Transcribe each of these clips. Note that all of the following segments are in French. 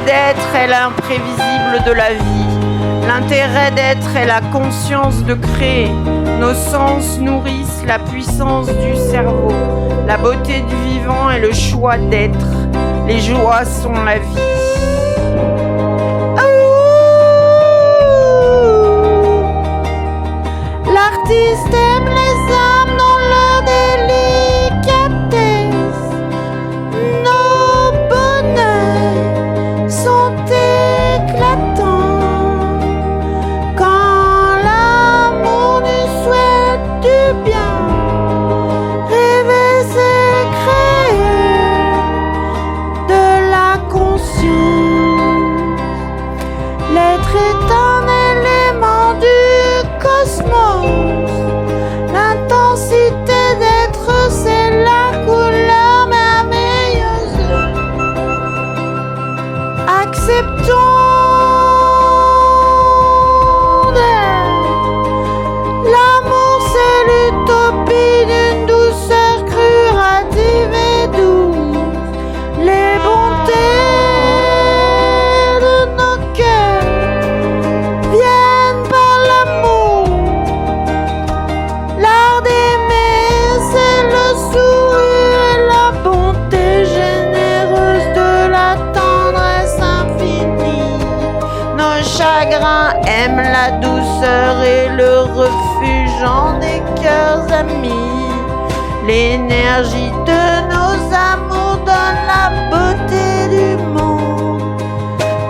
d'être est l'imprévisible de la vie. L'intérêt d'être est la conscience de créer. Nos sens nourrissent la puissance du cerveau. La beauté du vivant est le choix d'être. Les joies sont la vie. L'artiste aime les âmes dans leur délicatesse. Nos bonheurs sont éclatants. Quand l'amour nous souhaite du bien, rêver c'est créer de la conscience. L'être est un élément du cosmos. L'intensité d'être, c'est la couleur merveilleuse. Acceptons d'être. L'amour, c'est l'utopie d'une douceur curative et douce. Les bontés de nos cœurs viennent par l'amour. L'art d'aimer, c'est le sourire et la bonté généreuse de la tendresse infinie. Nos chagrins aiment la douceur et le refuge en des cœurs amis. L'énergie de nos amours donne la beauté du monde.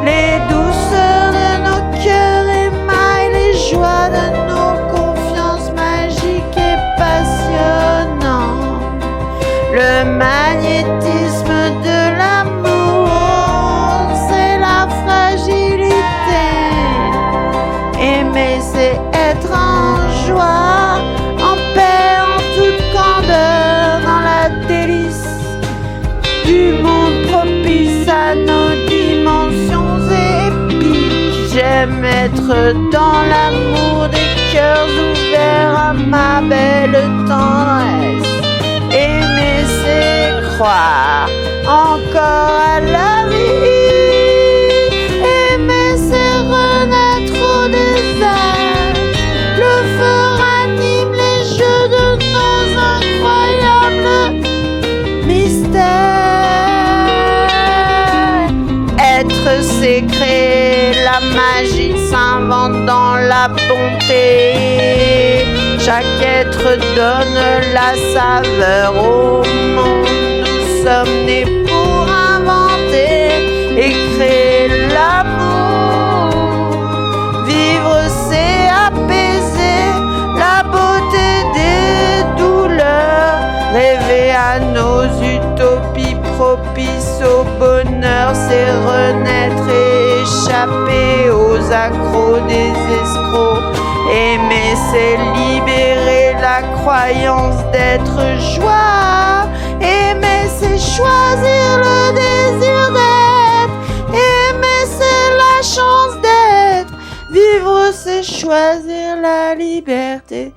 Les douceurs de nos cœurs émaillent les joies de nos confiances magiques et passionnantes. Le magnétisme de l'amour, c'est la fragilité. Aimer, c'est être en joie, en paix, en toute candeur, dans la délice du monde propice à nos dimensions épiques. J'aime être dans l'amour des cœurs ouverts à ma belle tendresse. Aimer, c'est croire encore à la vie. Aimer, c'est renaître au désert. Le feu ranime les jeux de nos incroyables mystères. Être, c'est créer. La magie s'invente dans la bonté. Chaque être donne la saveur au monde. Nous sommes nés pour inventer et créer l'amour. Vivre, c'est apaiser la beauté des douleurs. Rêver à nos utopies propices au bonheur, c'est renaître et échapper aux accros des escrocs. Aimer, c'est libérer la croyance d'être joie. Aimer, c'est choisir le désir d'être. Aimer, c'est la chance d'être. Vivre, c'est choisir la liberté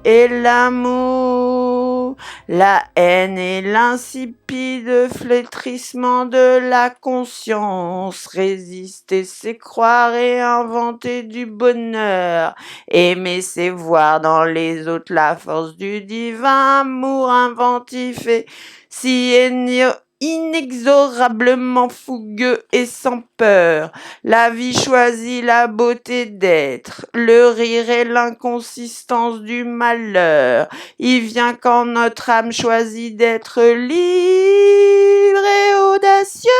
et l'amour. La haine et l'insipide flétrissement de la conscience. Résister, c'est croire et inventer du bonheur. Aimer, c'est voir dans les autres la force du divin amour inventif et si inexorablement fougueux et sans peur. La vie choisit la beauté d'être, le rire et l'inconsistance du malheur. Il vient quand notre âme choisit d'être libre et audacieux.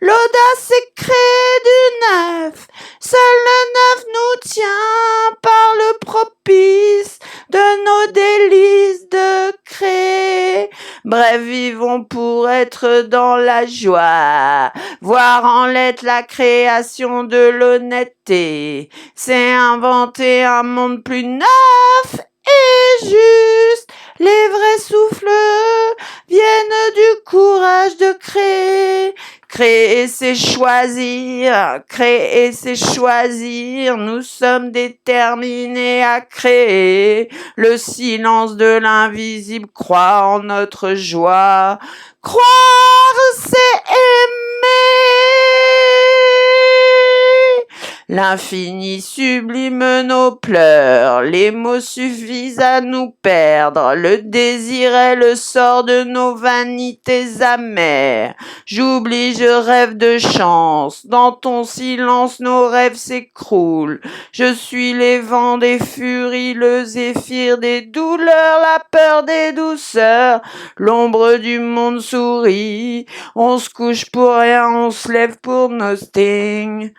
L'audace est créer du neuf. Seul le neuf nous tient par le propice de nos délices de créer. Bref, vivons pour être dans la joie, voir en l'être la création de l'honnêteté. C'est inventer un monde plus neuf et juste. Les vrais souffles viennent du courage de créer. Créer, c'est choisir. Créer, c'est choisir. Nous sommes déterminés à créer. Le silence de l'invisible croit en notre joie. Croire, c'est aimer. L'infini sublime nos pleurs, les mots suffisent à nous perdre, le désir est le sort de nos vanités amères. J'oublie, je rêve de chance, dans ton silence nos rêves s'écroulent. Je suis les vents des furies, le zéphyr des douleurs, la peur des douceurs, l'ombre du monde sourit. On se couche pour rien, on se lève pour nothing.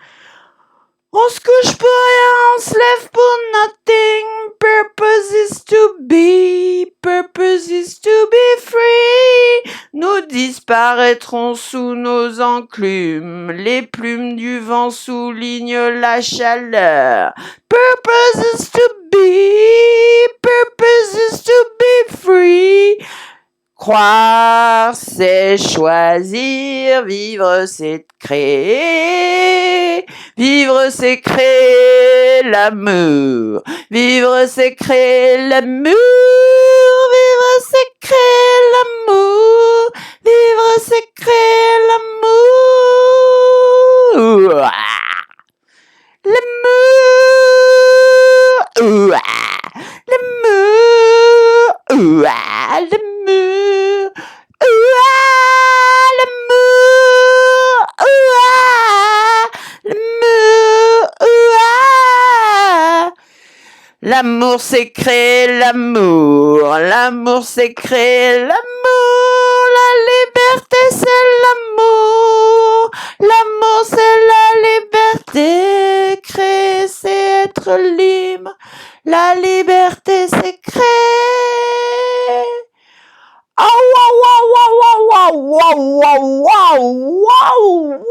On se couche pour rien, on se lève pour nothing. Purpose is to be, purpose is to be free. Nous disparaîtrons sous nos enclumes. Les plumes du vent soulignent la chaleur. Purpose is to be, purpose is to be free. Croire, c'est choisir, vivre, c'est créer. Vivre, c'est créer l'amour. Vivre, c'est créer l'amour. Vivre, c'est créer l'amour. Vivre, c'est créer l'amour. L'amour. L'amour. L'amour. L'amour, c'est créer l'amour. L'amour, c'est créer l'amour. La liberté, c'est l'amour. L'amour, c'est la liberté. Créer, c'est être libre. La liberté, c'est créer. Oh, wow, wow, wow, wow, wow, wow, wow, wow, wow, wow.